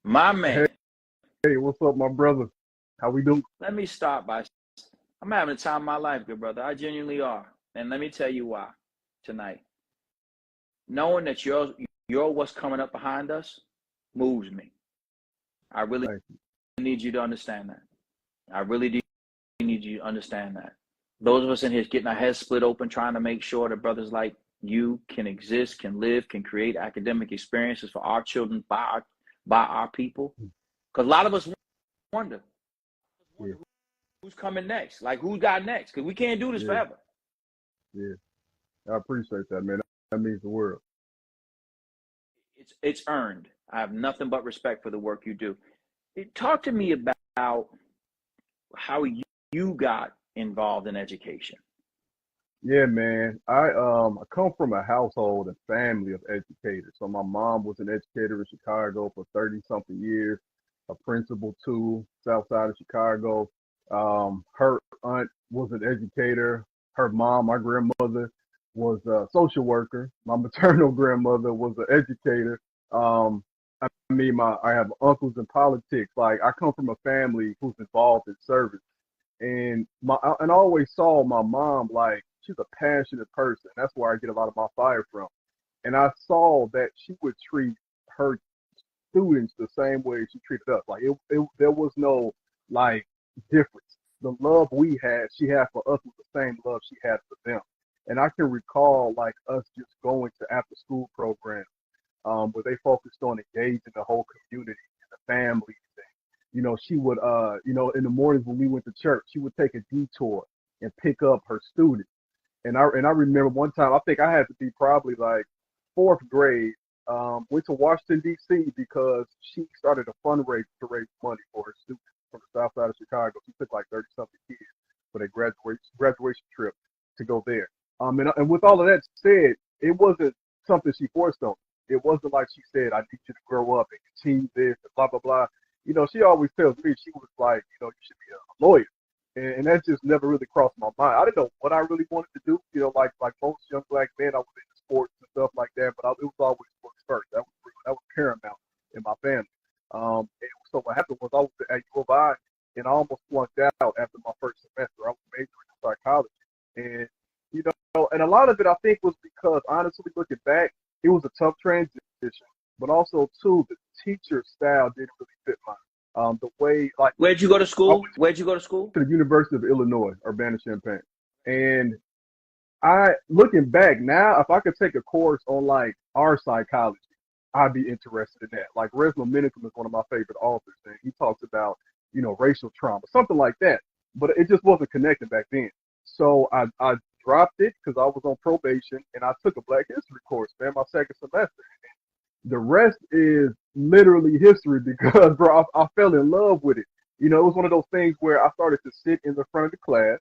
My Hey, man, hey, what's up, my brother? How we doing? let me start by I'm having the time of my life, good brother. I genuinely are. And let me tell you why tonight. Knowing that you're what's coming up behind us moves me. I really Thank you. need you to understand that. I really do need you to understand that. Those of us in here getting our heads split open, trying to make sure that brothers like you can exist, can live, can create academic experiences for our children by our people. Because a lot of us wonder, Yeah, who's coming next? Like who got next? Because we can't do this yeah, forever. yeah. I appreciate that, man. That means the world. It's earned. I have nothing but respect for the work you do. Talk to me about how you got involved in education. Yeah, man. I come from a household and family of educators. So my mom was an educator in Chicago for 30 something years, a principal too, south side of Chicago. Her aunt was an educator. Her mom, my grandmother, was a social worker. My maternal grandmother was an educator. I mean, my I have uncles in politics. Like I come from a family who's involved in service. And I always saw my mom like she's a passionate person. That's where I get a lot of my fire from. And I saw that she would treat her students the same way she treated us. Like there was no like difference. The love we had, she had for us was the same love she had for them. And I can recall like us just going to after school programs where they focused on engaging the whole community and the families. She would, in the mornings when we went to church, she would take a detour and pick up her students. And I remember one time, I think I had to be probably like fourth grade. Went to Washington D.C. because she started a fundraiser to raise money for her students from the south side of Chicago. She took like 30 something kids for their graduation trip to go there. And with all of that said, it wasn't something she forced on me. It wasn't like she said, "I need you to grow up and continue this," and blah blah blah. She always tells me she was like, you should be a lawyer. And that just never really crossed my mind. I didn't know what I really wanted to do. Like most young black men, I was into sports and stuff like that. But it was always sports first. That was paramount in my family. And so what happened was I was at U of I, and I almost flunked out after my first semester. I was majoring in psychology, and and a lot of it I think was because honestly, looking back, it was a tough transition. But also too, the teacher style didn't really fit mine. The way like Where'd you go to I school? went Where'd you go to school? to the University of Illinois, Urbana-Champaign. And looking back now, if I could take a course on like our psychology, I'd be interested in that. Like Resmaa Menakem is one of my favorite authors, and he talks about, racial trauma, something like that. But it just wasn't connected back then. So I dropped it because I was on probation, and I took a Black History course, man, my second semester. The rest is literally history because, bro, I fell in love with it. It was one of those things where I started to sit in the front of the class.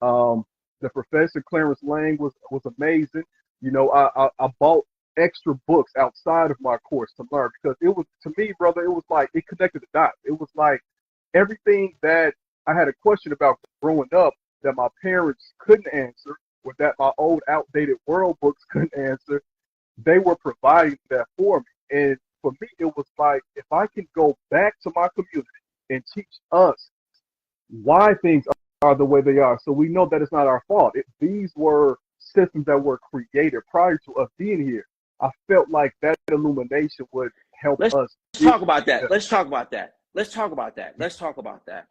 Um, the professor, Clarence Lang, was amazing. I bought extra books outside of my course to learn because it was, to me, brother, it was like it connected the dots. It was like everything that I had a question about growing up that my parents couldn't answer, or that my old outdated world books couldn't answer, they were providing that for me. And for me, it was like, if I can go back to my community and teach us why things are the way they are, so we know that it's not our fault. These were systems that were created prior to us being here. I felt like that illumination would help Let's us. talk about that. Let's talk about that. Let's talk about that. Let's talk about that.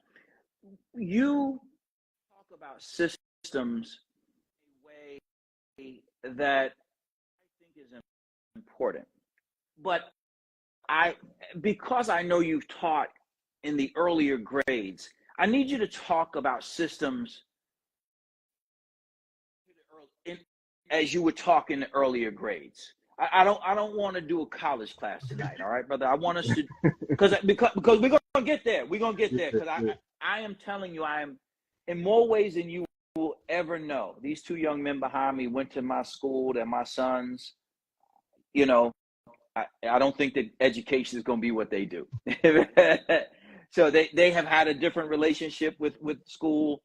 You talk about systems in a way that I think is important. But I because I know you've taught in the earlier grades, I need you to talk about systems in, as you would talk in the earlier grades. I don't want to do a college class tonight, all right, brother. I want us to because we're gonna get there. We're gonna get Yeah, there because yeah, I am telling you I am in more ways than you will ever know. These two young men behind me went to my school. They're my sons. You know, I don't think that education is going to be what they do. So they have had a different relationship with school,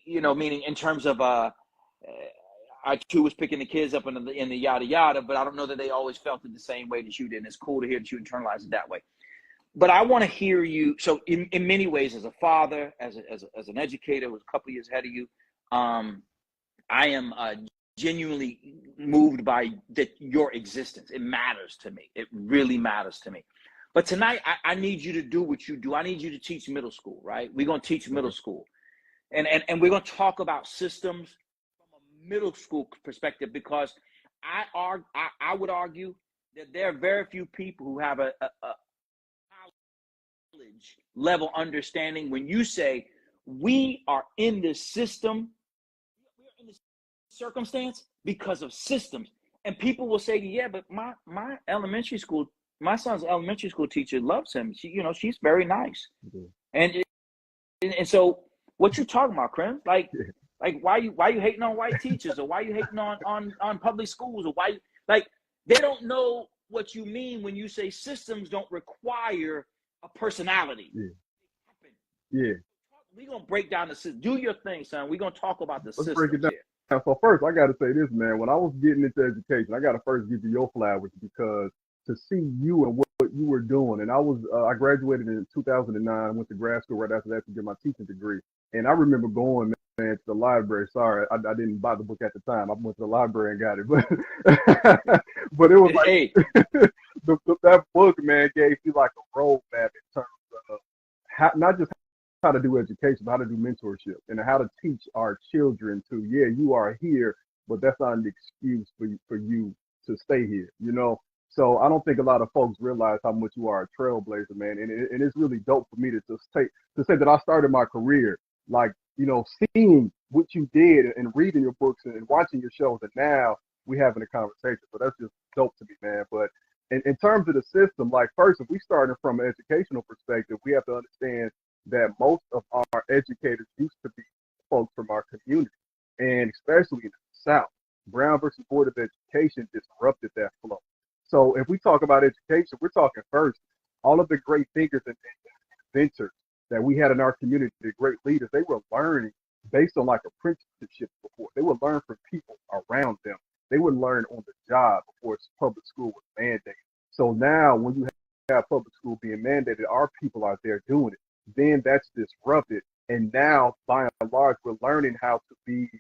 meaning in terms of I too was picking the kids up in the yada yada, but I don't know that they always felt it the same way that you did. And it's cool to hear that you internalize it that way. but I want to hear you. So in many ways, as a father, as an educator who's a couple years ahead of you, I am genuinely moved by your existence. It matters to me. It really matters to me. But tonight, I need you to do what you do. I need you to teach middle school, right? We're going to teach middle school. And we're going to talk about systems from a middle school perspective, because I would argue that there are very few people who have a college level understanding when you say we are in this system, we're in this circumstance because of systems. And people will say, yeah, but my elementary school, my son's elementary school teacher loves him. She's very nice. Mm-hmm. And so what you talking about, Crim? Like why you hating on white teachers, or why you hating on public schools, or why they don't know what you mean when you say systems don't require a personality. Yeah. We're gonna break down the system. Do your thing, son. We're gonna talk about the system. Let's break it down. Here. So first, I got to say this, man. When I was getting into education, I got to first give you your flowers, because to see you and what you were doing, and I graduated in 2009, went to grad school right after that to get my teaching degree, and I remember going, man, to the library. Sorry, I didn't buy the book at the time. I went to the library and got it, but it was like that book, man, gave me like a roadmap in terms of how, not just how to do education, but how to do mentorship and how to teach our children to, yeah, you are here, but that's not an excuse for you to stay here, So I don't think a lot of folks realize how much you are a trailblazer, man. And it's really dope for me to say that I started my career, like, seeing what you did and reading your books and watching your shows, and now we having a conversation. So that's just dope to me, man. But in terms of the system, like, first, if we started from an educational perspective, we have to understand that most of our educators used to be folks from our community, and especially in the South. Brown versus Board of Education disrupted that flow. So if we talk about education, we're talking first, all of the great thinkers and inventors that we had in our community, the great leaders, they were learning based on like apprenticeship before. They would learn from people around them. They would learn on the job before public school was mandated. So now when you have public school being mandated, our people are there doing it. Then that's disrupted. And now, by and large, we're learning how to be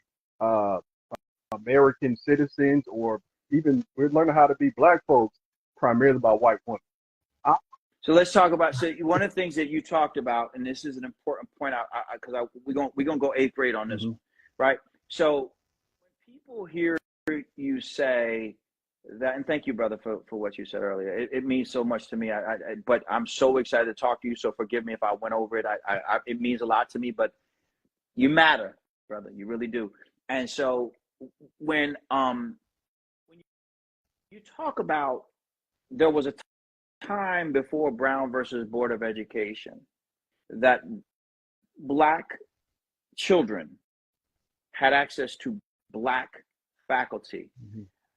American citizens, or even we're learning how to be Black folks, primarily by white women. So let's talk about, one of the things that you talked about, and this is an important point, because we're going to go 8th grade on this one, right? So when people hear you say that, and thank you, brother, for what you said earlier. It means so much to me. But I'm so excited to talk to you. So forgive me if I went over it. It means a lot to me. But you matter, brother. You really do. And so when you talk about, there was a time before Brown versus Board of Education that Black children had access to Black faculty.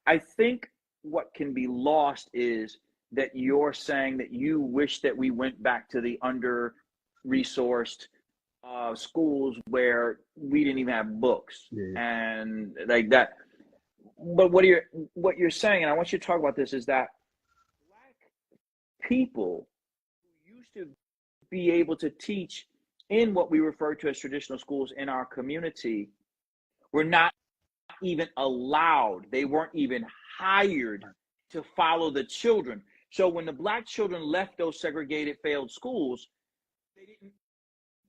I think what can be lost is that you're saying that you wish that we went back to the under-resourced schools where we didn't even have books and like that. But what you're saying, and I want you to talk about this, is that Black people who used to be able to teach in what we refer to as traditional schools in our community were not even allowed. They weren't even hired to follow the children. So when the Black children left those segregated, failed schools,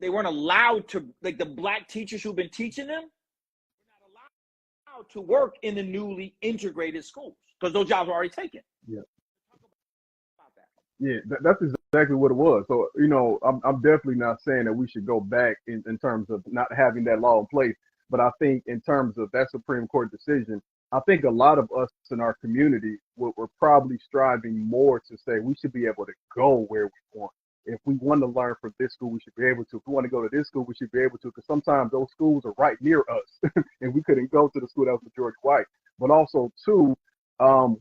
they weren't allowed to, like, the Black teachers who've been teaching them were not allowed to work in the newly integrated schools because those jobs were already taken. Yeah. Yeah, that's exactly what it was. So, I'm definitely not saying that we should go back in terms of not having that law in place. But I think in terms of that Supreme Court decision, I think a lot of us in our community were probably striving more to say we should be able to go where we want. If we want to learn from this school, we should be able to. If we want to go to this school, we should be able to, because sometimes those schools are right near us and we couldn't go to the school that was majority white. But also, too,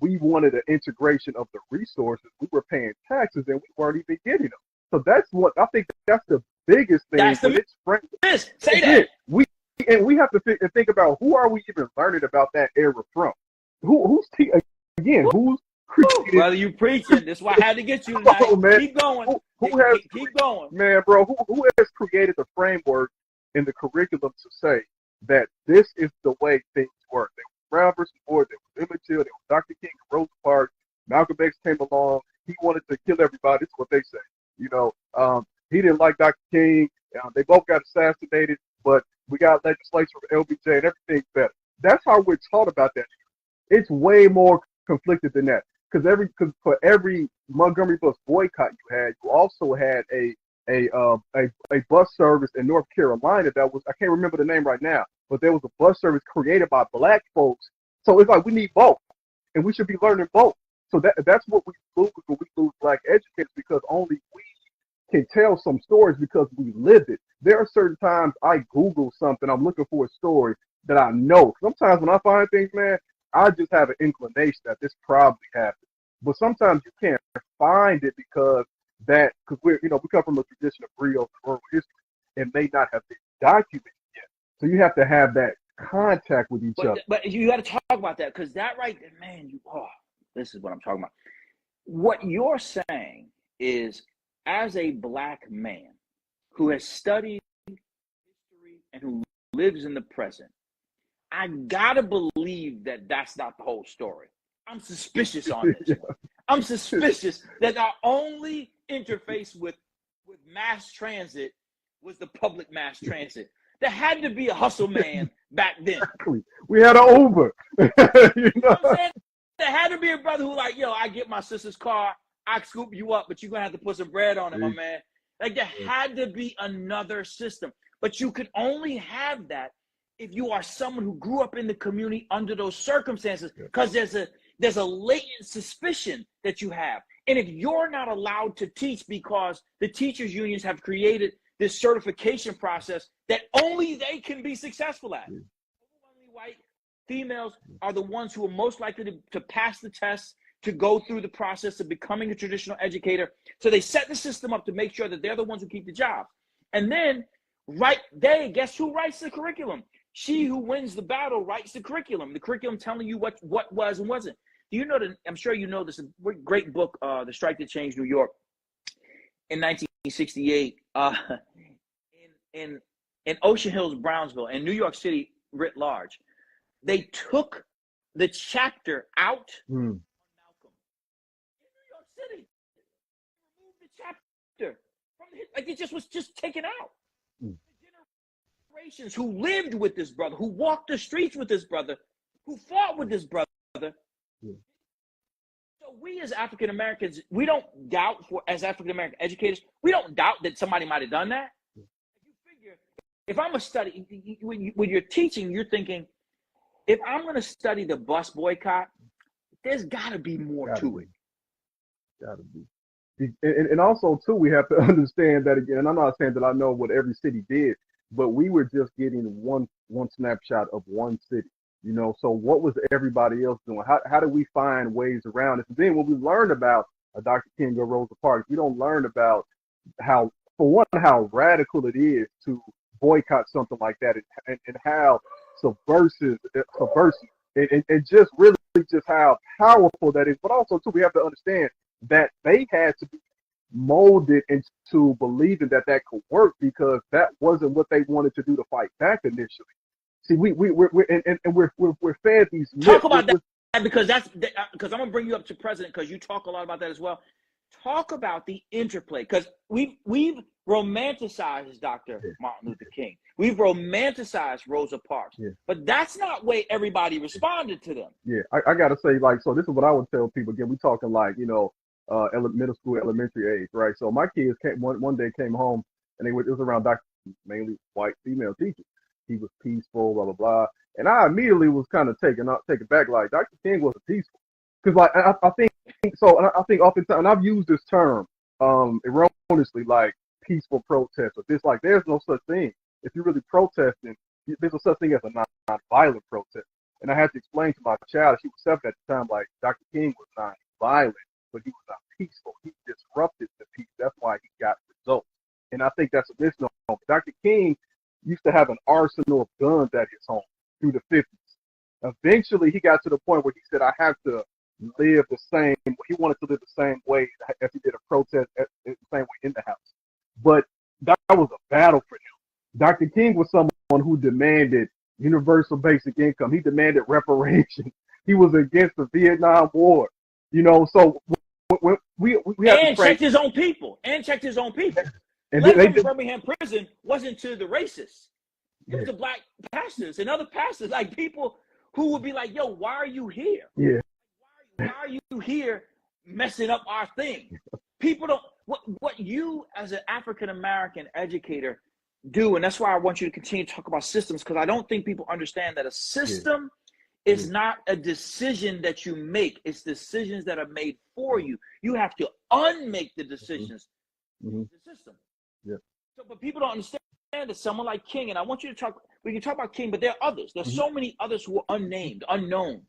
we wanted an integration of the resources. We were paying taxes and we weren't even getting them. So that's what I think that's the biggest thing. That's the say that. We have to think about who are we even learning about that era from? Who's created? Brother, you preaching. That's why I had to get you tonight. Oh man, Keep going. who has Keep going. man, bro? Who has created the framework in the curriculum to say that this is the way things work? There was Brown versus Board. There was Emmett Till. There was Dr. King and Rosa Parks. Malcolm X came along. He wanted to kill everybody. That's what they say. You know, he didn't like Dr. King. They both got assassinated, but we got legislation from LBJ and everything's better. That's how we're taught about that. It's way more conflicted than that. Because for every Montgomery bus boycott you had, you also had a bus service in North Carolina that was, I can't remember the name right now, but there was a bus service created by black folks. So it's like we need both, and we should be learning both. So that's what we lose when we lose black educators, because only we can tell some stories because we lived it. There are certain times I Google something, I'm looking for a story that I know. Sometimes when I find things, man, I just have an inclination that this probably happened. But sometimes you can't find it because we come from a tradition of real oral history. It may not have been documented yet. So you have to have that contact with each other. But you got to talk about that, because that right there, man, this is what I'm talking about. What you're saying is, as a black man who has studied history and who lives in the present, I gotta believe that that's not the whole story. I'm suspicious on this one. I'm suspicious that our only interface with mass transit was the public mass transit. There had to be a hustle man back then. Exactly. We had an Uber. You know what I'm saying? There had to be a brother who like, I get my sister's car, I scoop you up, but you're gonna have to put some bread on it, my man. Like, there had to be another system. But you could only have that if you are someone who grew up in the community under those circumstances, because there's a latent suspicion that you have. And if you're not allowed to teach because the teachers unions have created this certification process that only they can be successful at. Overwhelmingly white females are the ones who are most likely to pass the tests, to go through the process of becoming a traditional educator. So they set the system up to make sure that they're the ones who keep the job. And then guess who writes the curriculum? She who wins the battle writes the curriculum telling you what was and wasn't. Do you know that? I'm sure you know this great book, The Strike That Changed New York, in 1968, in Ocean Hills, Brownsville, and New York City writ large. They took the chapter out on Malcolm. In New York City, they removed the chapter from like it just was taken out. Generations who lived with this brother, who walked the streets with this brother, who fought with this brother. So we as African Americans, we don't doubt, as African American educators, we don't doubt that somebody might have done that. You figure, if I'm a study, when you're teaching, you're thinking, if I'm going to study the bus boycott, there's got to be more to it. Got to be. And also, too, we have to understand that, again, and I'm not saying that I know what every city did, but we were just getting one snapshot of one city. So what was everybody else doing? How do we find ways around it? And then when we learn about Dr. King or Rosa Parks, we don't learn about how radical it is to boycott something like that, and how subversive, and just really just how powerful that is. But also, too, we have to understand that they had to be molded into believing that could work, because that wasn't what they wanted to do to fight back initially. See, we're fed these myths. Talk about that, because I'm gonna bring you up to president, because you talk a lot about that as well. Talk about the interplay, because we've romanticized Dr. Martin Luther King. We've romanticized Rosa Parks, but that's not the way everybody responded to them. Yeah, I gotta say, so this is what I would tell people. Again, we talking middle school, elementary age, right? So my kids one day came home, and it was around mainly white female teachers. He was peaceful, blah, blah, blah. And I immediately was kind of taken back, like, Dr. King wasn't peaceful. Because, I think oftentimes, and I've used this term erroneously, like peaceful protest, or this, like, there's no such thing. If you're really protesting, there's no such thing as a non-violent protest. And I had to explain to my child, she was 7 at the time, like, Dr. King was non-violent, but he was not peaceful. He disrupted the peace. That's why he got results. And I think that's a misnomer. Dr. King used to have an arsenal of guns at his home through the 50s. Eventually, he got to the point where he said, I have to live the same. He wanted to live the same way as he did a protest the same way in the house. But that was a battle for him. Dr. King was someone who demanded universal basic income. He demanded reparations. He was against the Vietnam War. You know, so we have to And checked his own people. And checked his own people. And Letter from Birmingham prison wasn't to the racists. It was yeah. the black pastors and other pastors, like people who would be like, yo, why are you here? Yeah. Why are you here messing up our thing? People don't, what you as an African-American educator do, and that's why I want you to continue to talk about systems, because I don't think people understand that a system is not a decision that you make. It's decisions that are made for you. You have to unmake the decisions in the system. Yeah. So, but people don't understand that someone like King, and I want you to talk, we can talk about King, but there are others. There's so many others who are unnamed, unknown,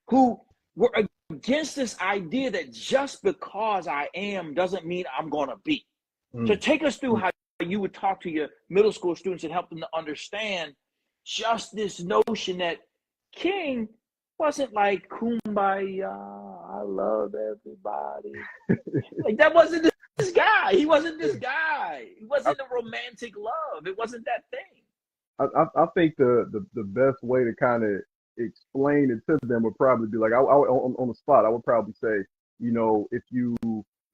who were against this idea that just because I am doesn't mean I'm going to be. So take us through how you would talk to your middle school students and help them to understand just this notion that King wasn't like kumbaya, I love everybody. Like that wasn't this guy. He wasn't this guy. He wasn't a romantic love. It wasn't that thing. I think the best way to kind of explain it to them would probably be like, on the spot, I would probably say, you know, if you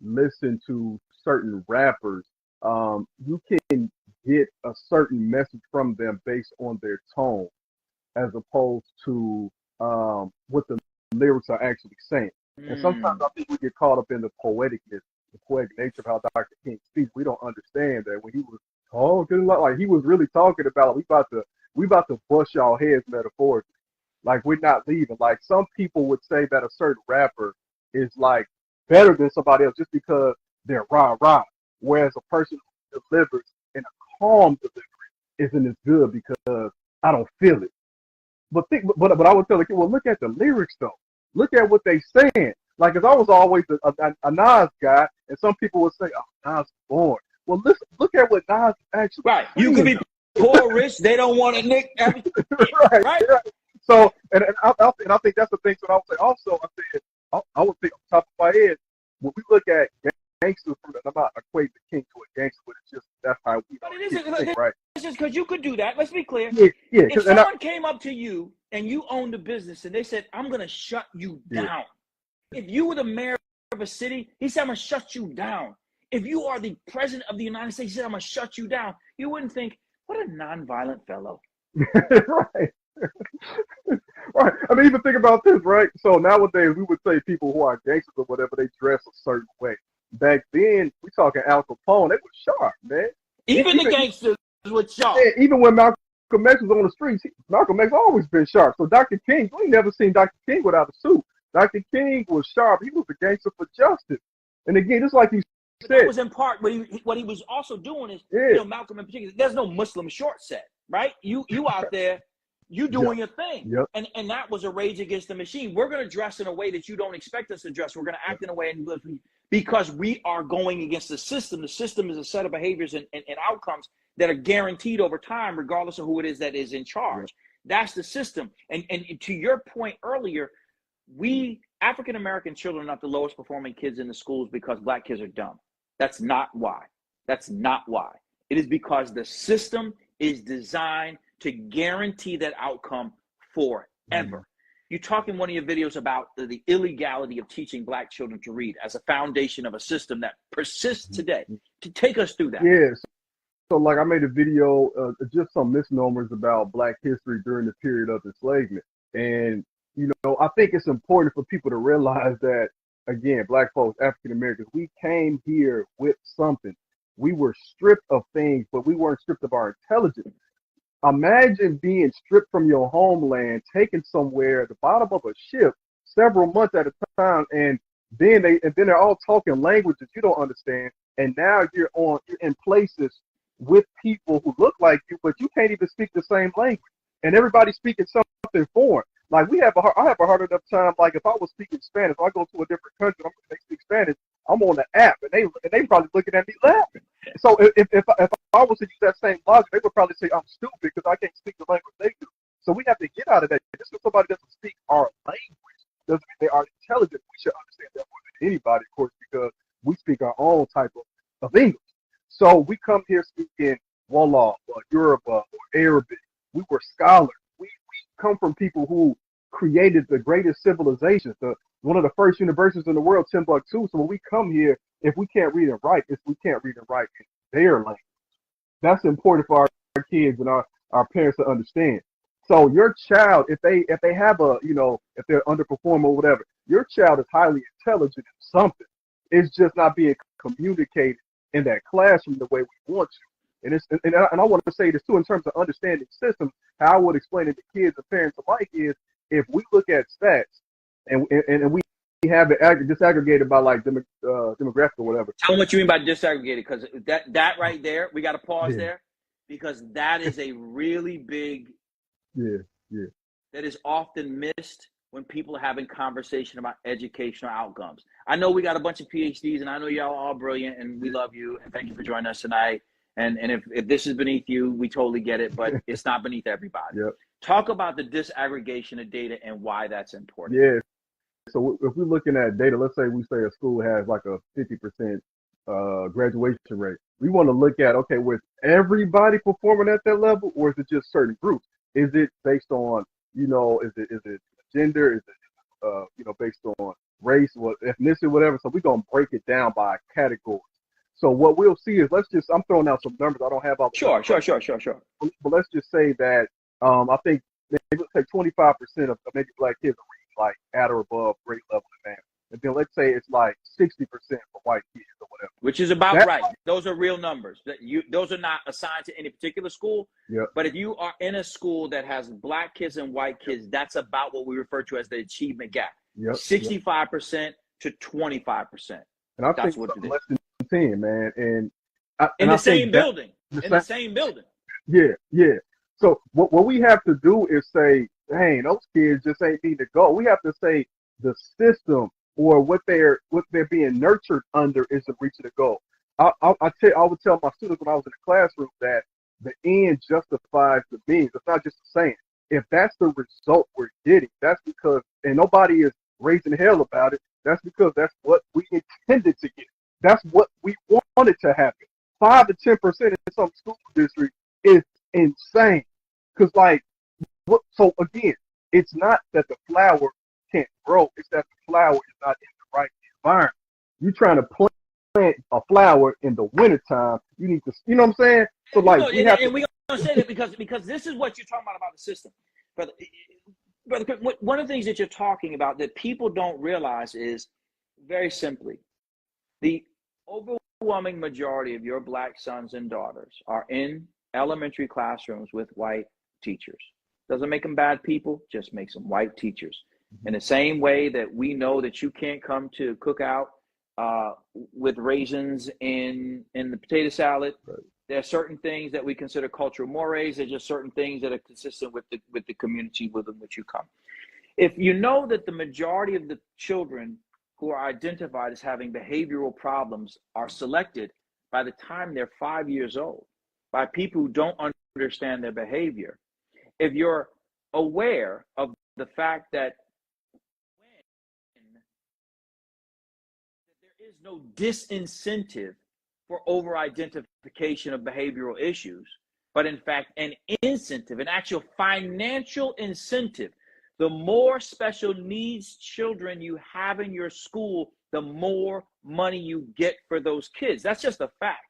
listen to certain rappers, you can get a certain message from them based on their tone, as opposed to what the lyrics are actually saying. And sometimes I think we get caught up in the poeticness, the poetic nature of how Dr. King speaks. We don't understand that when he was talking, like he was really talking about, we about to bust y'all heads metaphorically. Like we're not leaving. Like some people would say that a certain rapper is like better than somebody else just because they're rah-rah. Whereas a person who delivers in a calm delivery isn't as good because I don't feel it. But I would tell the kid, well, look at the lyrics though. Look at what they saying. Like, cause I was always a Nas guy, and some people would say, "Oh, Nas is born." Well, listen, look at what Nas is actually. Right, you could be poor, rich. They don't want to nick. right. So, and I think that's the thing. So I would say also, I would think on top of my head, when we look at gangsters, I'm not equating the King to a gangster, but it's just that's how we. But it isn't, right? It's just because you could do that. Let's be clear. Yeah. If someone came up to you and you owned a business and they said, "I'm going to shut you down," if you were the mayor of a city, he said, "I'm going to shut you down." If you are the president of the United States, he said, "I'm going to shut you down." You wouldn't think, "What a nonviolent fellow." Right. Right. I mean, even think about this, right? So nowadays we would say people who are gangsters or whatever, they dress a certain way. Back then, we talking Al Capone, they were sharp, man. Even the gangsters were sharp. Yeah, even when Malcolm X was on the streets, Malcolm X always been sharp. So Dr. King, we never seen Dr. King without a suit. Dr. King was sharp. He was a gangster for justice. And again, just like you said, that was in part what he was also doing is, you know, Malcolm in particular. There's no Muslim short set, right? You out there. You doing your thing. And that was a rage against the machine. We're going to dress in a way that you don't expect us to dress. We're going to act in a way because we are going against the system. The system is a set of behaviors and outcomes that are guaranteed over time, regardless of who it is that is in charge. That's the system. And to your point earlier, we African-American children are not the lowest performing kids in the schools because black kids are dumb. That's not why. That's not why. It is because the system is designed to guarantee that outcome forever. You talk in one of your videos about the illegality of teaching black children to read as a foundation of a system that persists today. To take us through that. Yes. So like I made a video, just some misnomers about black history during the period of enslavement. And, you know, I think it's important for people to realize that, again, black folks, African Americans, we came here with something. We were stripped of things, but we weren't stripped of our intelligence. Imagine being stripped from your homeland, taken somewhere at the bottom of a ship several months at a time, and then they're all talking languages you don't understand. And now you're in places with people who look like you, but you can't even speak the same language. And everybody's speaking something foreign. Like I have a hard enough time. Like if I was speaking Spanish, if I go to a different country, they speak Spanish. I'm on the app, and they probably looking at me laughing. So if I was to use that same logic, they would probably say I'm stupid because I can't speak the language they do. So we have to get out of that. Just because somebody doesn't speak our language doesn't mean they are intelligent. We should understand that more than anybody, of course, because we speak our own type of English. So we come here speaking Wolof or Yoruba or Arabic. We were scholars. We come from people who created the greatest civilizations, one of the first universities in the world, Timbuktu. So when we come here, if we can't read and write, if we can't read and write in their language, that's important for our kids and our parents to understand. So your child, if they have a, if they're underperforming or whatever, your child is highly intelligent in something. It's just not being communicated in that classroom the way we want to. And I want to say this too in terms of understanding systems. How I would explain it to kids and parents alike is, if we look at stats and we have it disaggregated by like demographic or whatever. Tell me what you mean by disaggregated, because that right there, we got to pause Yeah. there, because that is a really big. Yeah. That is often missed when people are having conversation about educational outcomes. I know we got a bunch of PhDs, and I know y'all are all brilliant, and we love you, and thank you for joining us tonight. And if this is beneath you, we totally get it, but it's not beneath everybody. Yep. Talk about the disaggregation of data and why that's important. Yeah. So if we're looking at data, let's say we say a school has like a 50% graduation rate. We want to look at, okay, was everybody performing at that level, or is it just certain groups? Is it based on, is it gender? Is it, based on race or ethnicity, whatever? So we're going to break it down by categories. So what we'll see is, I'm throwing out some numbers. I don't have all the Sure. But let's just say that I think let's say 25% of maybe black kids are reading like at or above grade level in math. And then let's say it's like 60% for white kids or whatever. Which is about right. Those are real numbers. Those are not assigned to any particular school. Yep. But if you are in a school that has black kids and white kids, that's about what we refer to as the achievement gap. Yep. 65% to 25%. And I that's think what it is. Less than 10, man. And in the same building. The same building. Yeah. So what we have to do is say, dang, those kids just ain't need to go. We have to say the system or what they're being nurtured under isn't reaching the goal. I would tell my students when I was in the classroom that the end justifies the means. It's not just a saying. If that's the result we're getting, that's because, and nobody is raising hell about it, that's because that's what we intended to get. That's what we wanted to happen. 5 to 10% in some school districts is insane. Because so again, it's not that the flower can't grow, it's that the flower is not in the right environment. You're trying to plant a flower in the wintertime. You need to, you know what I'm saying? So we're gonna say that because this is what you're talking about the system. But one of the things that you're talking about that people don't realize is, very simply, the overwhelming majority of your black sons and daughters are in elementary classrooms with white teachers. Doesn't make them bad people, just makes them white teachers. In the same way that we know that you can't come to cookout with raisins in the potato salad. Right. There are certain things that we consider cultural mores. There's just certain things that are consistent with the community within which you come. If you know that the majority of the children who are identified as having behavioral problems are selected by the time they're 5 years old by people who don't understand their behavior, if you're aware of the fact that there is no disincentive for over-identification of behavioral issues, but in fact an incentive, an actual financial incentive. The more special needs children you have in your school, the more money you get for those kids. That's just a fact.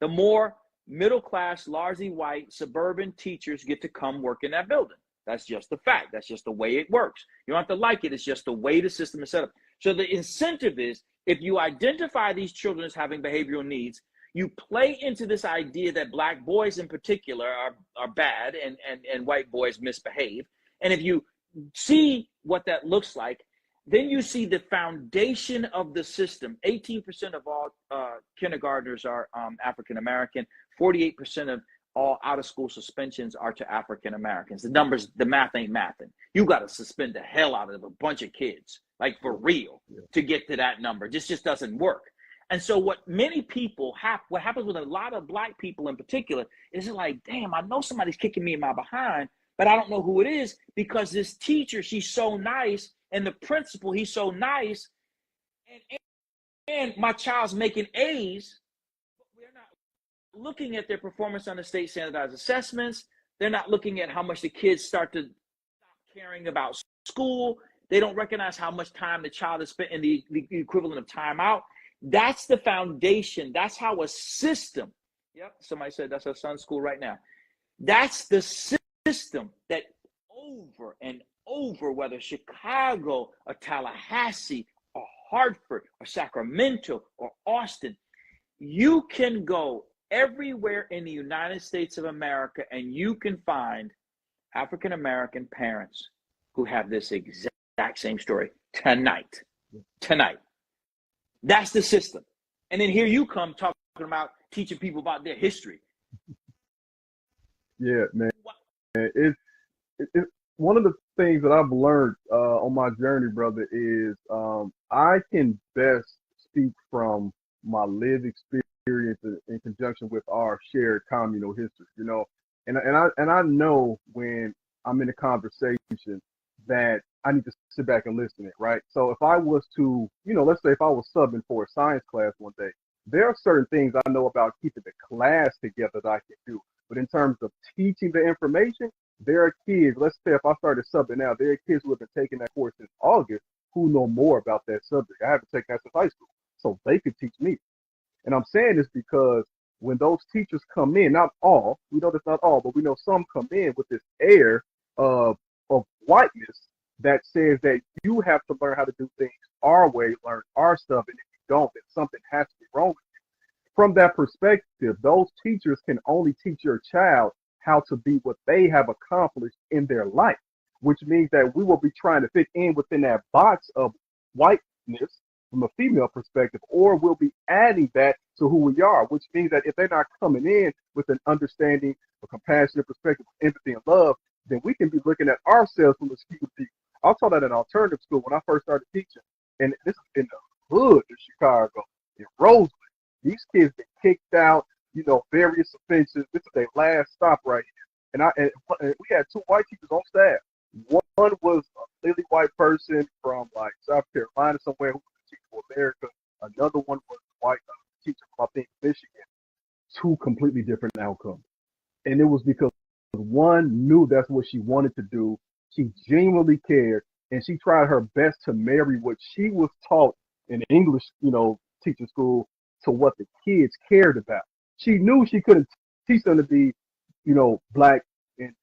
The more middle-class, largely white, suburban teachers get to come work in that building. That's just a fact. That's just the way it works. You don't have to like it. It's just the way the system is set up. So the incentive is, if you identify these children as having behavioral needs, you play into this idea that black boys in particular are bad and white boys misbehave. And if you see what that looks like, then you see the foundation of the system. 18% of all kindergartners are African-American. 48% of all out-of-school suspensions are to African-Americans. The math ain't mathing. You got to suspend the hell out of a bunch of kids, like for real, to get to that number. This just doesn't work. And so what many people what happens with a lot of black people in particular, is like, damn, I know somebody's kicking me in my behind, but I don't know who it is because this teacher, she's so nice And the principal, he's so nice, and my child's making A's, but we're not looking at their performance on the state standardized assessments. They're not looking at how much the kids start to stop caring about school. They don't recognize how much time the child has spent in the equivalent of time out. That's the foundation. That's how a system, yep, somebody said that's our son's school right now. That's the system that over and over, whether Chicago or Tallahassee or Hartford or Sacramento or Austin, you can go everywhere in the United States of America and you can find African-American parents who have this exact same story tonight. That's the system. And then here you come talking about teaching people about their history. Yeah, man. It's one of the things that I've learned on my journey, brother, is I can best speak from my lived experience in conjunction with our shared communal history, you know. And I know when I'm in a conversation that I need to sit back and listen to it, right? So if I was to, you know, let's say if I was subbing for a science class one day, there are certain things I know about keeping the class together that I can do. But in terms of teaching the information, there are kids, let's say if I started subbing now, there are kids who have been taking that course since August who know more about that subject. I haven't taken that since high school, so they could teach me. And I'm saying this because when those teachers come in, not all, we know that's not all, but we know some come in with this air of whiteness that says that you have to learn how to do things our way, learn our stuff, and if you don't, then something has to be wrong with you. From that perspective, those teachers can only teach your child how to be what they have accomplished in their life, which means that we will be trying to fit in within that box of whiteness from a female perspective, or we'll be adding that to who we are, which means that if they're not coming in with an understanding, a compassionate perspective, empathy, and love, then we can be looking at ourselves from a skewed view. I taught at an alternative school when I first started teaching, and this is in the hood of Chicago, in Roseland. These kids get kicked out, you know, various offenses. This is their last stop right here. And we had two white teachers on staff. One was a lily white person from like South Carolina somewhere who was a teacher for America. Another one was a white teacher from, I think, Michigan. Two completely different outcomes. And it was because one knew that's what she wanted to do. She genuinely cared, and she tried her best to marry what she was taught in English, you know, teaching school to what the kids cared about. She knew she couldn't teach them to be, you know, black and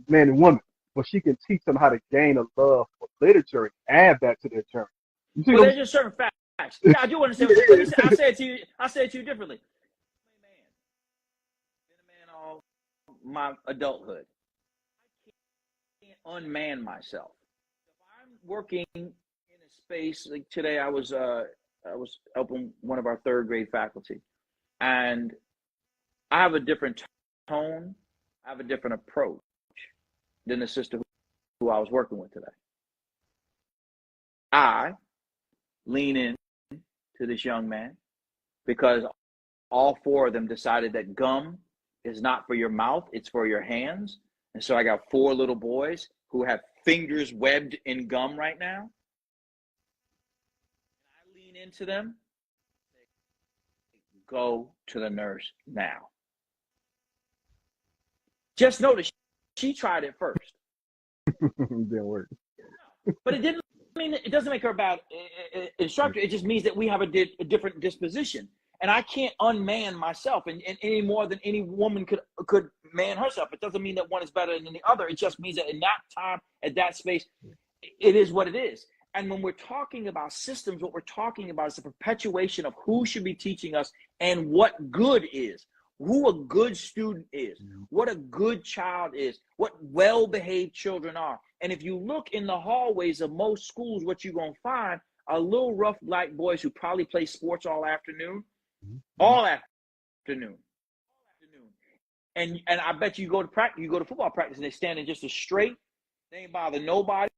man and woman, but she can teach them how to gain a love for literature and add that to their journey. You see, well, there's just certain facts. Yeah, I do understand. Let me say, I say it to you differently. Been a man all my adulthood. I can't unman myself. If I'm working in a space like today, I was helping one of our third grade faculty, and I have a different tone, I have a different approach than the sister who I was working with today. I lean in to this young man because all four of them decided that gum is not for your mouth, it's for your hands. And so I got four little boys who have fingers webbed in gum right now. I lean into them. Go to the nurse now. Just notice she tried it first. Didn't work. But it didn't mean, it doesn't make her a bad instructor. It just means that we have a different disposition. And I can't unman myself and any more than any woman could man herself. It doesn't mean that one is better than the other. It just means that in that time, at that space, it is what it is. And when we're talking about systems, what we're talking about is the perpetuation of who should be teaching us and what good is, who a good student is, what a good child is, what well-behaved children are. And if you look in the hallways of most schools, what you're going to find are little rough black boys who probably play sports all afternoon. And I bet you go to practice, you go to football practice, and they're standing just as straight. They ain't bother nobody.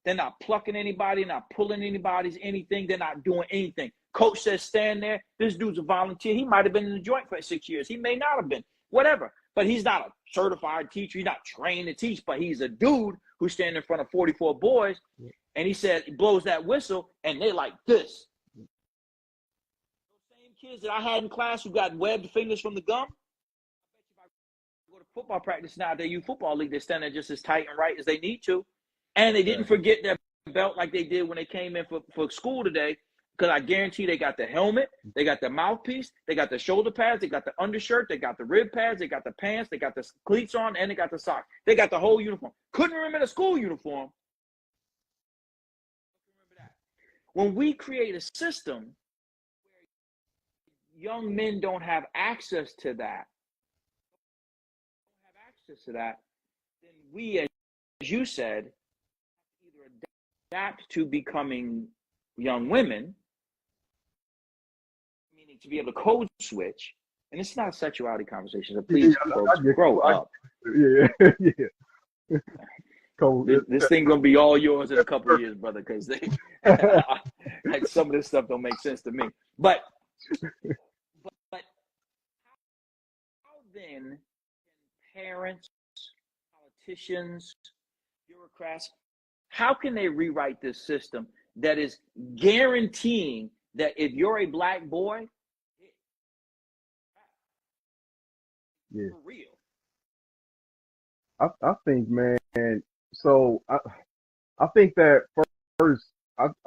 They're not plucking anybody, not pulling anybody's anything. They're not doing anything. Coach says stand there. This dude's a volunteer. He might have been in the joint for 6 years. He may not have been. Whatever. But he's not a certified teacher. He's not trained to teach. But he's a dude who's standing in front of 44 boys. And he said, he blows that whistle, and they like this. Those same kids that I had in class who got webbed fingers from the gum, I bet you if I go to football practice now, their youth football league, they're standing just as tight and right as they need to. And they didn't forget their belt like they did when they came in for school today, because I guarantee they got the helmet, they got the mouthpiece, they got the shoulder pads, they got the undershirt, they got the rib pads, they got the pants, they got the cleats on, and they got the socks. They got the whole uniform. Couldn't remember the school uniform. When we create a system where young men don't have access to that, then we, as you said, either adapt to becoming young women, meaning to be able to code switch. And it's not a sexuality conversation, so please, folks, grow up. Yeah. This thing gonna be all yours in a couple of years, brother, because they like some of this stuff don't make sense to me. But how then can parents, politicians, bureaucrats, how can they rewrite this system that is guaranteeing that if you're a black boy, yeah, for real? I think, man. So I think that first,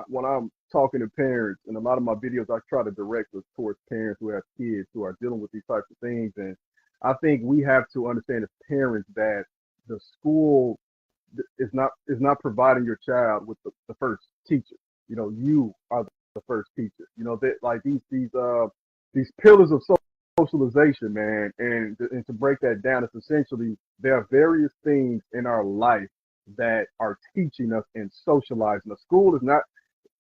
when I'm talking to parents, and a lot of my videos, I try to direct us towards parents who have kids who are dealing with these types of things. And I think we have to understand as parents that the school is not providing your child with the first teacher. You know, you are the first teacher. You know, that like these pillars of socialization, man, and to break that down, it's essentially there are various things in our life that are teaching us and socializing. The school is not,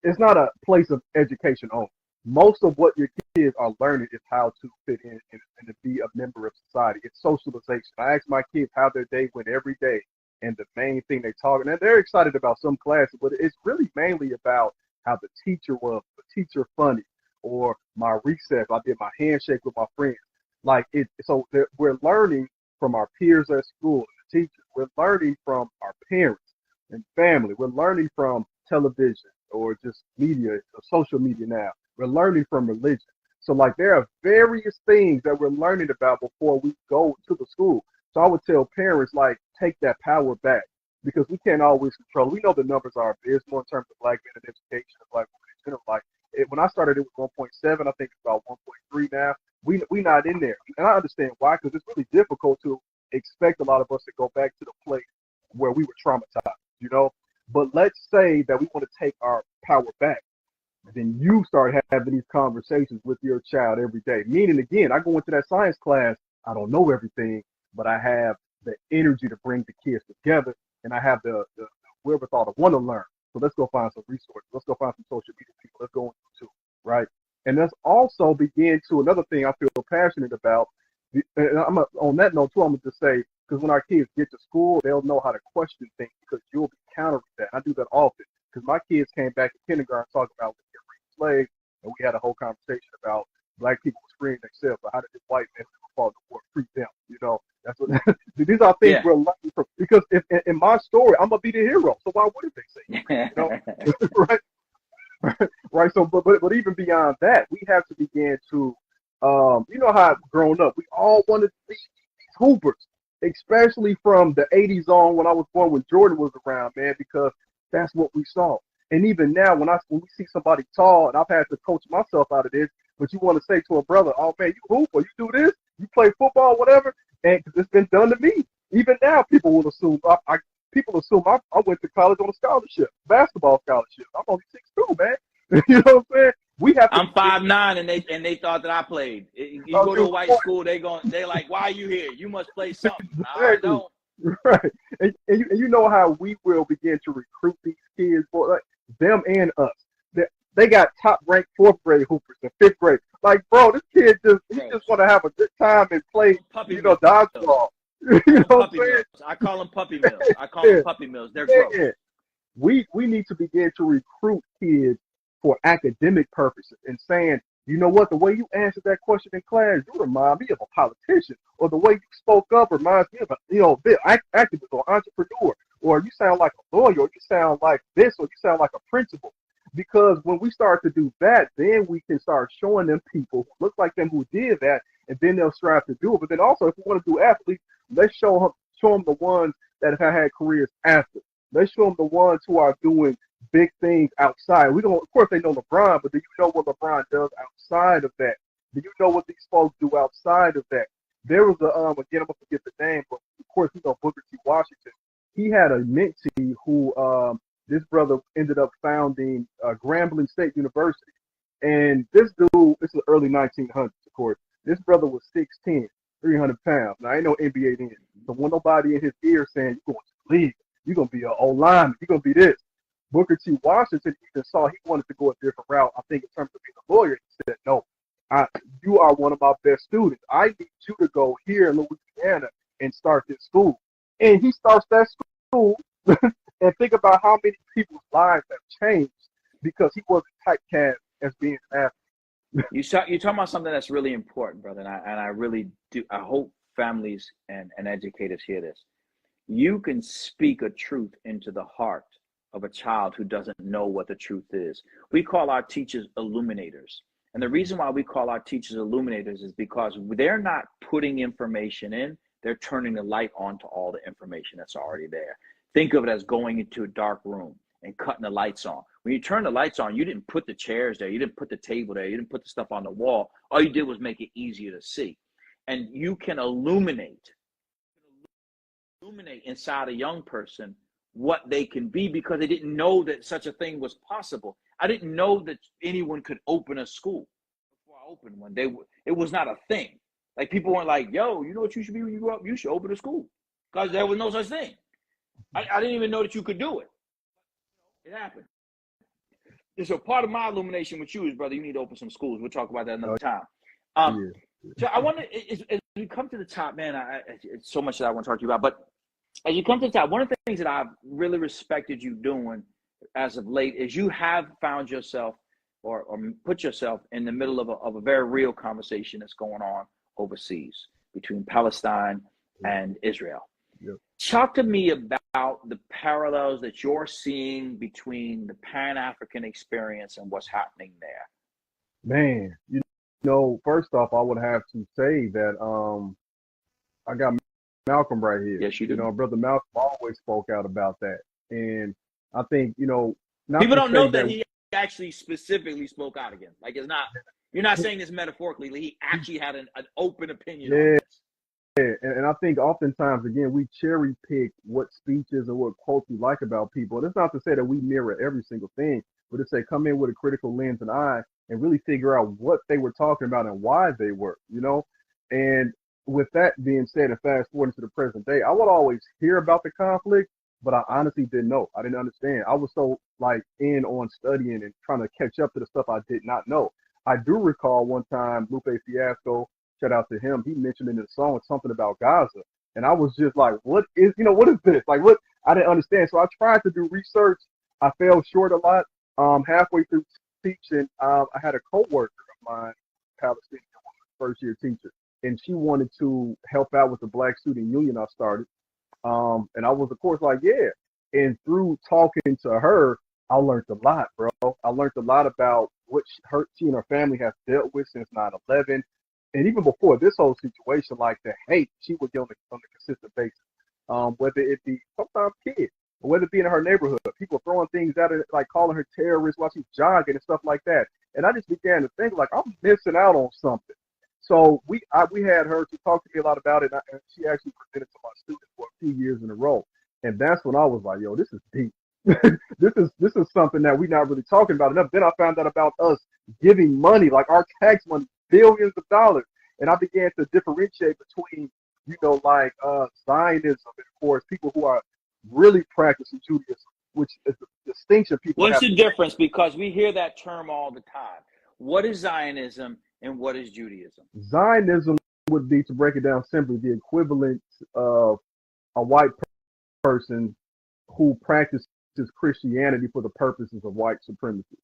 it's not a place of education only. Most of what your kids are learning is how to fit in and to be a member of society. It's socialization. I ask my kids how their day went every day, and the main thing they talk, and they're excited about some classes, but it's really mainly about how the teacher was, the teacher funny, or my recess, I did my handshake with my friends. Like it, so we're learning from our peers at school, the teachers. We're learning from our parents and family. We're learning from television or just media, or social media now. We're learning from religion. So like there are various things that we're learning about before we go to the school. So I would tell parents, like, take that power back, because we can't always control. We know the numbers are abysmal in terms of black men in education and black women in general. Like when I started, it was 1.7. I think it's about 1.3 now. We not in there, and I understand why, because it's really difficult to expect a lot of us to go back to the place where we were traumatized, you know. But let's say that we want to take our power back. Then you start having these conversations with your child every day. Meaning, again, I go into that science class, I don't know everything, but I have the energy to bring the kids together, and I have the wherewithal to want to learn. So let's go find some resources. Let's go find some social media people. Let's go on YouTube, right? And let's also begin to, another thing I feel passionate about, and on that note too, I'm going to just say, because when our kids get to school, they'll know how to question things, because you'll be countering that. I do that often, because my kids came back in kindergarten talking about slaves, and we had a whole conversation about black people freeing themselves, but how did this white man who fought the war free them? You know, that's what these are things we're learning from. Because if in my story, I'm gonna be the hero, so why wouldn't they say it? You know, right? Right. So, but even beyond that, we have to begin to, you know, how I've grown up, we all wanted to be these hoopers, especially from the '80s on, when I was born, when Jordan was around, man, because that's what we saw. And even now, when we see somebody tall, and I've had to coach myself out of this, but you want to say to a brother, "Oh man, you hoop or you do this, you play football, whatever," and it's been done to me. Even now, people will assume people assume I went to college on a scholarship, basketball scholarship. I'm only 6'2", man. You know what I'm saying? We have to. I'm 5'9", and they thought that I played. You go to a white school, they like, "Why are you here? You must play something." I don't. Right, and you know how we will begin to recruit these kids, boy, like them and us. They got top ranked 4th grade hoopers and 5th grade. Like, bro, this kid just want to have a good time and play, dodgeball. You know what I'm saying? I call them puppy mills. Them puppy mills. They're gross. Yeah. We need to begin to recruit kids for academic purposes, and saying, you know what, the way you answered that question in class, you remind me of a politician, or the way you spoke up reminds me of a, activist or entrepreneur, or you sound like a lawyer, or you sound like this, or you sound like a principal. Because when we start to do that, then we can start showing them people who look like them who did that, and then they'll strive to do it. But then also, if we want to do athletes, let's show them the ones that have had careers after. Let's show them the ones who are doing big things outside. We don't, of course, they know LeBron, but do you know what LeBron does outside of that? Do you know what these folks do outside of that? There was a again, I'm gonna forget the name, but of course, you know Booker T. Washington. He had a mentee who this brother ended up founding Grambling State University. And this dude, this is the early 1900s, of course. This brother was 6'10", 300 pounds. Now, I ain't no NBA then. So when nobody in his ear saying, you're going to the league, you're going to be an O-lineman, you're going to be this. Booker T. Washington even saw he wanted to go a different route, I think, in terms of being a lawyer. He said, no, you are one of my best students. I need you to go here in Louisiana and start this school. And he starts that school. And think about how many people's lives have changed because he wasn't typecast as being an athlete. You're talking about something that's really important, brother, and I really do. I hope families and educators hear this. You can speak a truth into the heart of a child who doesn't know what the truth is. We call our teachers illuminators. And the reason why we call our teachers illuminators is because they're not putting information in, they're turning the light on to all the information that's already there. Think of it as going into a dark room and cutting the lights on. When you turn the lights on, you didn't put the chairs there, you didn't put the table there, you didn't put the stuff on the wall. All you did was make it easier to see. And you can illuminate inside a young person what they can be because they didn't know that such a thing was possible. I didn't know that anyone could open a school before I opened one. It was not a thing. Like people weren't like, yo, you know what you should be when you grow up? You should open a school because there was no such thing. I didn't even know that you could do it. It happened. And so part of my illumination with you is, brother, you need to open some schools. We'll talk about that another time. So I want to, as we come to the top, man, it's so much that I want to talk to you about. But as you come to the top, one of the things that I've really respected you doing as of late is you have found yourself or put yourself in the middle of a very real conversation that's going on overseas between Palestine and Israel. Yep. Talk to me about the parallels that you're seeing between the Pan-African experience and what's happening there. Man, you know, first off, I would have to say that I got Malcolm right here. Yes, you do. You know, Brother Malcolm always spoke out about that. And I think, you know, people don't know that he actually specifically spoke out against. Like, it's not, you're not saying this metaphorically. He actually had an open opinion on this. Yeah, and I think oftentimes, again, we cherry pick what speeches or what quotes we like about people. And it's not to say that we mirror every single thing, but to say come in with a critical lens and eye and really figure out what they were talking about and why they were, you know? And with that being said, and fast forward to the present day, I would always hear about the conflict, but I honestly didn't know. I didn't understand. I was so like in on studying and trying to catch up to the stuff I did not know. I do recall one time Lupe Fiasco, shout out to him, he mentioned in the song something about Gaza. And I was just like, what is this? Like, what? I didn't understand. So I tried to do research. I fell short a lot. Halfway through teaching, I had a coworker of mine, Palestinian, first year teacher, and she wanted to help out with the Black Student Union I started. And I was, of course, like, yeah. And through talking to her, I learned a lot, bro. I learned a lot about what she and her family have dealt with since 9/11. And even before this whole situation, like the hate she would get on a consistent basis, whether it be sometimes kids, or whether it be in her neighborhood, people throwing things at her, like calling her terrorist while she's jogging and stuff like that. And I just began to think, like, I'm missing out on something. So we had her to talk to me a lot about it, and she actually presented to my students for a few years in a row. And that's when I was like, yo, this is deep. This is something that we're not really talking about enough. Then I found out about us giving money, like our tax money, billions of dollars. And I began to differentiate between, you know, like Zionism and, of course, people who are really practicing Judaism, which is the distinction people have. What's the difference? Because we hear that term all the time. What is Zionism and what is Judaism? Zionism would be, to break it down simply, the equivalent of a white person who practices Christianity for the purposes of white supremacy.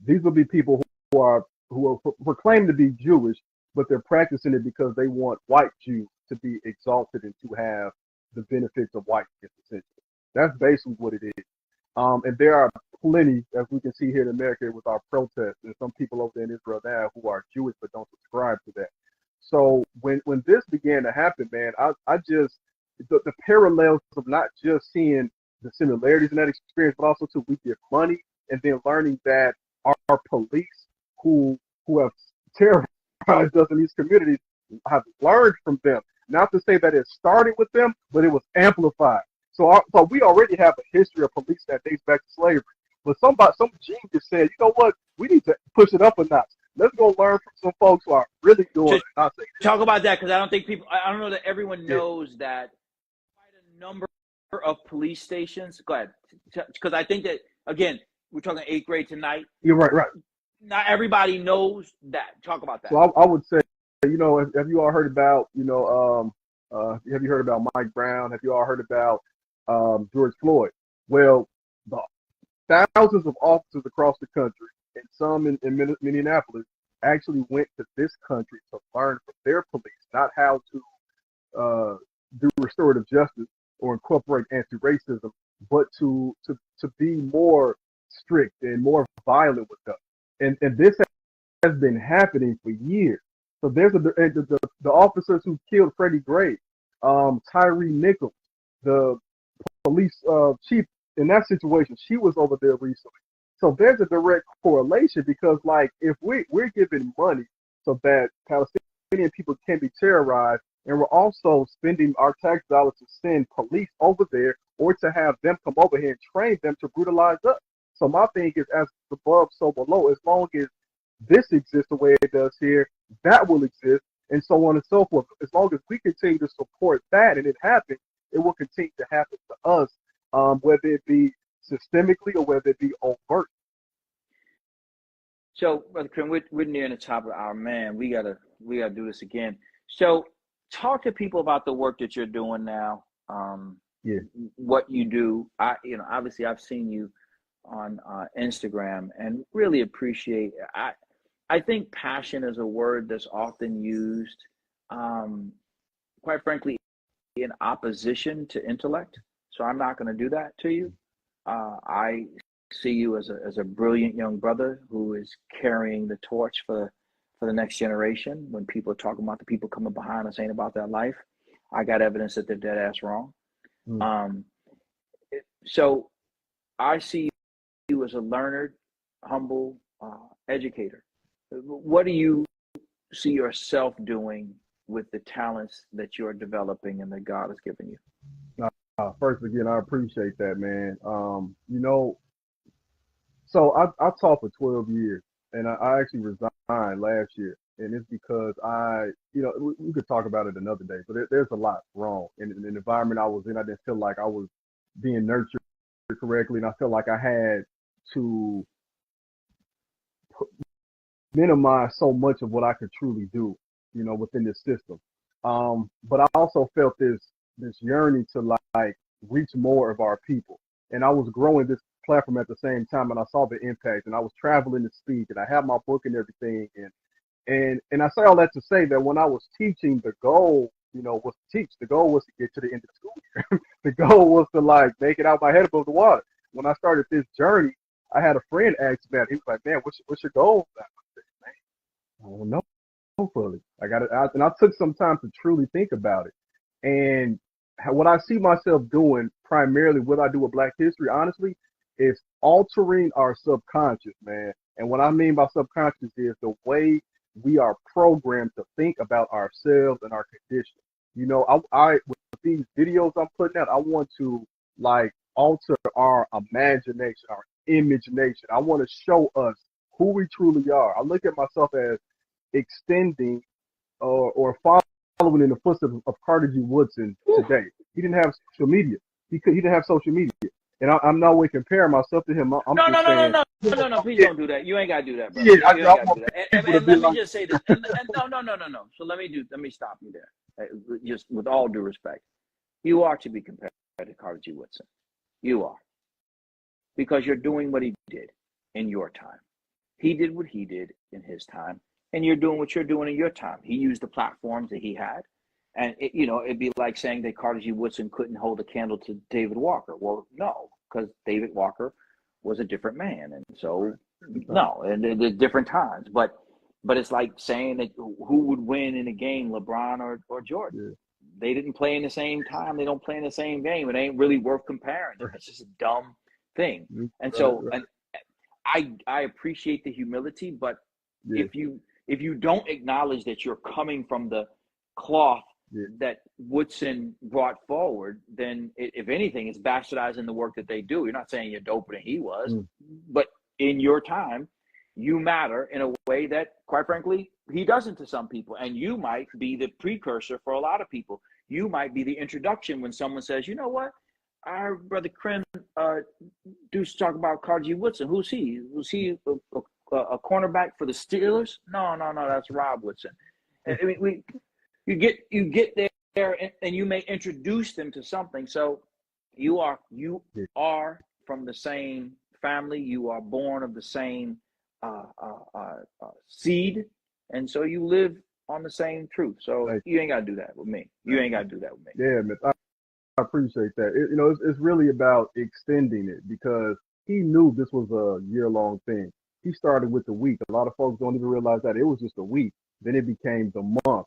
These will be people who proclaim to be Jewish, but they're practicing it because they want white Jews to be exalted and to have the benefits of whiteness, essentially. That's basically what it is. And there are plenty, as we can see here in America with our protests, and some people over there in Israel now who are Jewish but don't subscribe to that. So when this began to happen, man, I just the parallels of not just seeing the similarities in that experience, but also too we give money and then learning that our police who have terrorized us in these communities have learned from them. Not to say that it started with them, but it was amplified. So we already have a history of police that dates back to slavery. But some genius said, you know what, we need to push it up a notch. Let's go learn from some folks who are really doing it. Talk about that, because I don't think I don't know that everyone knows that quite a number of police stations. Go ahead, because I think that, again, we're talking 8th grade tonight. You're right. Not everybody knows that. Talk about that. So I would say, have you all heard about, have you heard about Mike Brown? Have you all heard about George Floyd? Well, the thousands of officers across the country and some in Minneapolis actually went to this country to learn from their police, not how to do restorative justice or incorporate anti-racism, but to be more strict and more violent with them. And this has been happening for years. So there's the officers who killed Freddie Gray, Tyree Nichols, the police chief in that situation, she was over there recently. So there's a direct correlation, because like if we're giving money so that Palestinian people can be terrorized, and we're also spending our tax dollars to send police over there or to have them come over here and train them to brutalize us. So my thing is, as above, so below. As long as this exists the way it does here, that will exist, and so on and so forth. As long as we continue to support that and it happens, it will continue to happen to us, whether it be systemically or whether it be overt. So, Brother Crim, we're near the top of our man. We gotta do this again. So, talk to people about the work that you're doing now. What you do. Obviously, I've seen you on Instagram and really appreciate. I think passion is a word that's often used, quite frankly, in opposition to intellect. So I'm not going to do that to you. I see you as a brilliant young brother who is carrying the torch for the next generation. When people are talking about the people coming behind us ain't about that life, I got evidence that they're dead ass wrong. So I see you as a learned, humble educator. What do you see yourself doing with the talents that you're developing and that God has given you? First, again, I appreciate that, man. So I taught for 12 years, and I actually resigned last year. And it's because we could talk about it another day, but there's a lot wrong. In the environment I was in, I didn't feel like I was being nurtured correctly, and I felt like I had to minimize so much of what I could truly do, within this system. But I also felt this yearning to like reach more of our people. And I was growing this platform at the same time, and I saw the impact, and I was traveling to speak, and I had my book and everything. And I say all that to say that when I was teaching, the goal, was to teach. The goal was to get to the end of the school year. The goal was to like make it out my head above the water. When I started this journey, I had a friend ask me that. He was like, "Man, what's your goal?" I said, "Man, I don't know fully. I got it." And I took some time to truly think about it. And what I see myself doing, primarily what I do with Black History, honestly, is altering our subconscious, man. And what I mean by subconscious is the way we are programmed to think about ourselves and our condition. I with these videos I'm putting out, I want to like alter our imagination, our imagination. I want to show us who we truly are. I look at myself as extending or following in the footsteps of Carter G. Woodson today. He didn't have social media. He didn't have social media. And I'm not way comparing myself to him. I'm No, please don't do that. You ain't gotta do that, brother. Yeah, you ain't gotta do that. And let me just say this. And no. So let me stop you there. Just with all due respect, you are to be compared to Carter G. Woodson. You are, because you're doing what he did in your time. He did what he did in his time, and you're doing what you're doing in your time. He used the platforms that he had, And it'd be like saying that Carter G. Woodson couldn't hold a candle to David Walker. Well, no, because David Walker was a different man, and so no, and they're different times. But it's like saying that who would win in a game, LeBron or Jordan? Yeah. They didn't play in the same time. They don't play in the same game. It ain't really worth comparing. It's just a dumb thing. And so, and I appreciate the humility, but if you don't acknowledge that you're coming from the cloth that Woodson brought forward, then if anything, it's bastardizing the work that they do. You're not saying you're doper than he was, but in your time, you matter in a way that, quite frankly, he doesn't to some people. And you might be the precursor for a lot of people. You might be the introduction when someone says, you know what, our brother Crim do talk about Carter G. Woodson. Who's he? Was he a cornerback for the Steelers? No, that's Rob Woodson. I mean, you get there and you may introduce them to something. So you are from the same family. You are born of the same seed, and so you live on the same truth. So you ain't got to do that with me. You ain't got to do that with me. Yeah, man. I appreciate that. It's really about extending it, because he knew this was a year-long thing. He started with the week. A lot of folks don't even realize that it was just a week. Then it became the month.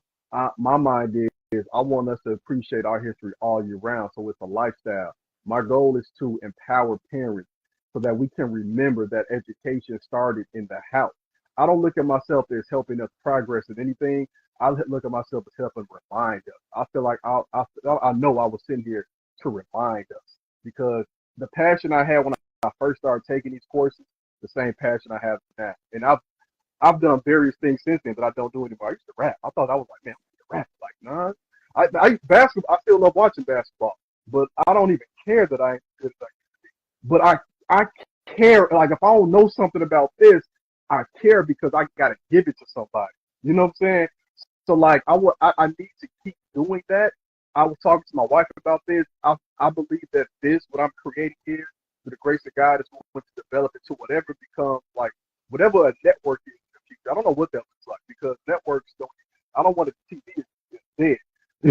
My mind is I want us to appreciate our history all year round. So it's a lifestyle. My goal is to empower parents so that we can remember that education started in the house. I don't look at myself as helping us progress in anything. I look at myself as helping remind us. I feel like I know I was sitting here to remind us, because the passion I had when I first started taking these courses, the same passion I have now. And I've done various things since then that I don't do anymore. I used to rap. I thought I was like, man, I'm gonna rap. Like, nah. Basketball. I still love watching basketball, but I don't even care that I ain't good as I used to be. But I care. Like, if I don't know something about this, I care because I gotta give it to somebody. You know what I'm saying? So like, I need to keep doing that. I was talking to my wife about this. I believe that what I'm creating here, through the grace of God, is going to develop it to whatever becomes, like, whatever a network is in the future. I don't know what that looks like, because networks don't. I don't want a TV is dead.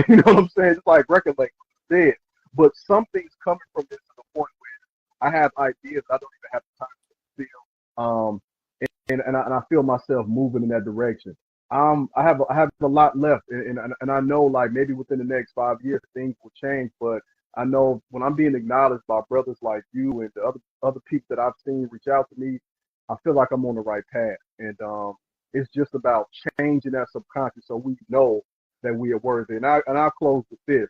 You know what I'm saying? It's like record labels dead. But something's coming from this to the point where I have ideas I don't even have the time to feel. And I feel myself moving in that direction. I have a lot left, and I know, like, maybe within the next 5 years things will change. But I know when I'm being acknowledged by brothers like you and the other people that I've seen reach out to me, I feel like I'm on the right path. And it's just about changing that subconscious so we know that we are worthy. And I'll close with this.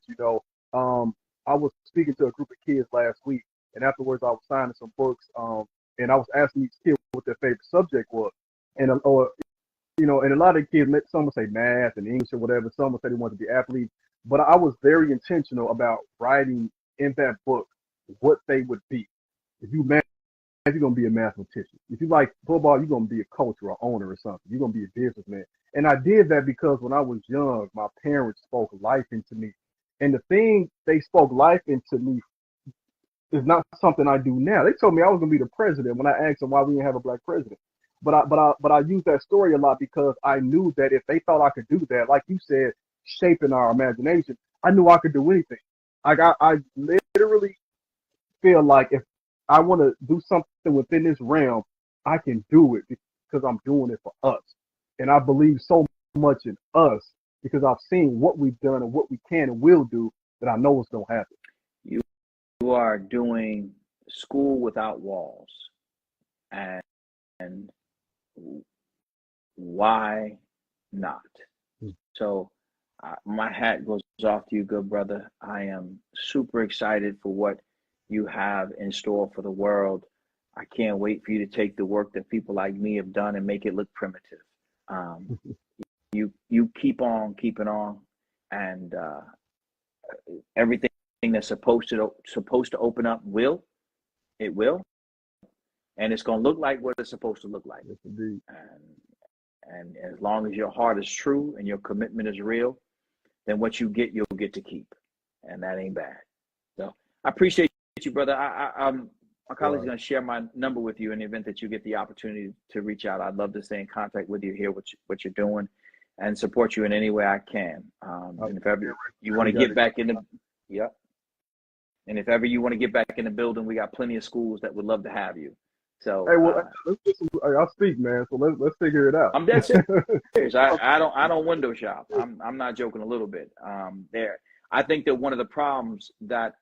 I was speaking to a group of kids last week, and afterwards I was signing some books. And I was asking each kid what their favorite subject was, and and a lot of kids, some would say math and English or whatever. Some would say they wanted to be athletes. But I was very intentional about writing in that book what they would be. If you math, you're gonna be a mathematician. If you like football, you're gonna be a coach or an owner or something. You're gonna be a businessman. And I did that because when I was young, my parents spoke life into me, and the thing they spoke life into me is not something I do now. They told me I was gonna be the president when I asked them why we didn't have a black president. But I use that story a lot because I knew that if they thought I could do that, like you said, shaping our imagination, I knew I could do anything. Like, I literally feel like if I want to do something within this realm, I can do it because I'm doing it for us. And I believe so much in us because I've seen what we've done and what we can and will do that I know it's gonna happen. You are doing school without walls, and why not? So my hat goes off to you, good brother. I am super excited for what you have in store for the world. I can't wait for you to take the work that people like me have done and make it look primitive. You keep on keeping on, and everything that's supposed to open up will, and it's going to look like what it's supposed to look like. Yes, indeed. And as long as your heart is true and your commitment is real, then what you get, you'll get to keep, and that ain't bad. So I appreciate you, brother. My colleague's going to share my number with you in the event that you get the opportunity to reach out. I'd love to stay in contact with you, hear what you're doing, and support you in any way I can. And if ever you want to get back in the, yep. And if ever you want to get back in the building, we got plenty of schools that would love to have you. So Hey, well, let's get some, I'll speak, man. So let's figure it out. I'm dead serious. I don't window shop. I'm not joking a little bit. I think that one of the problems that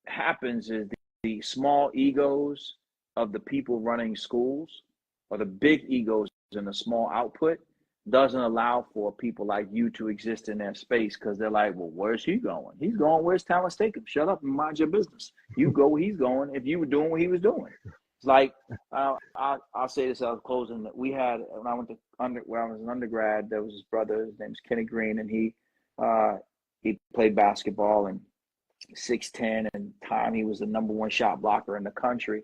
happens is the small egos of the people running schools, or the big egos in the small output, doesn't allow for people like you to exist in their space, because they're like, well, where's he going? He's going where's talent's take him. Shut up and mind your business. You go where he's going if you were doing what he was doing. It's like, I'll say this, I was closing, that we had, when I went to when I was an undergrad, there was his brother, his name's Kenny Green, and he played basketball, and 6'10", and time he was the #1 shot blocker in the country.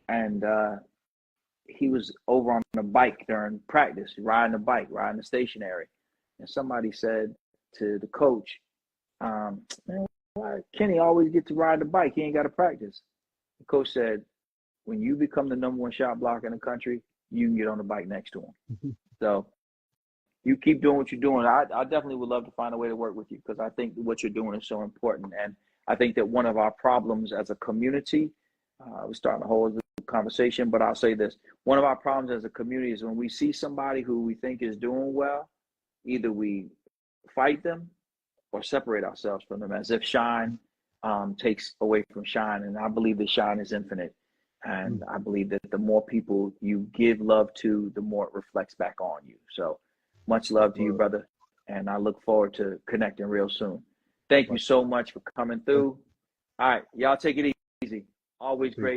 And he was over on the bike during practice, riding the stationary. And somebody said to the coach, man, why Kenny always get to ride the bike? He ain't got to practice. The coach said, when you become the #1 shot blocker in the country, you can get on the bike next to him. So you keep doing what you're doing. I definitely would love to find a way to work with you, because I think what you're doing is so important. And I think that one of our problems as a community, we're starting a whole conversation, but I'll say this. One of our problems as a community is when we see somebody who we think is doing well, either we fight them or separate ourselves from them, as if shine takes away from shine. And I believe that shine is infinite. And I believe that the more people you give love to, the more it reflects back on you. So much love to you, brother. And I look forward to connecting real soon. Thank you so much for coming through. All right, y'all take it easy. Always great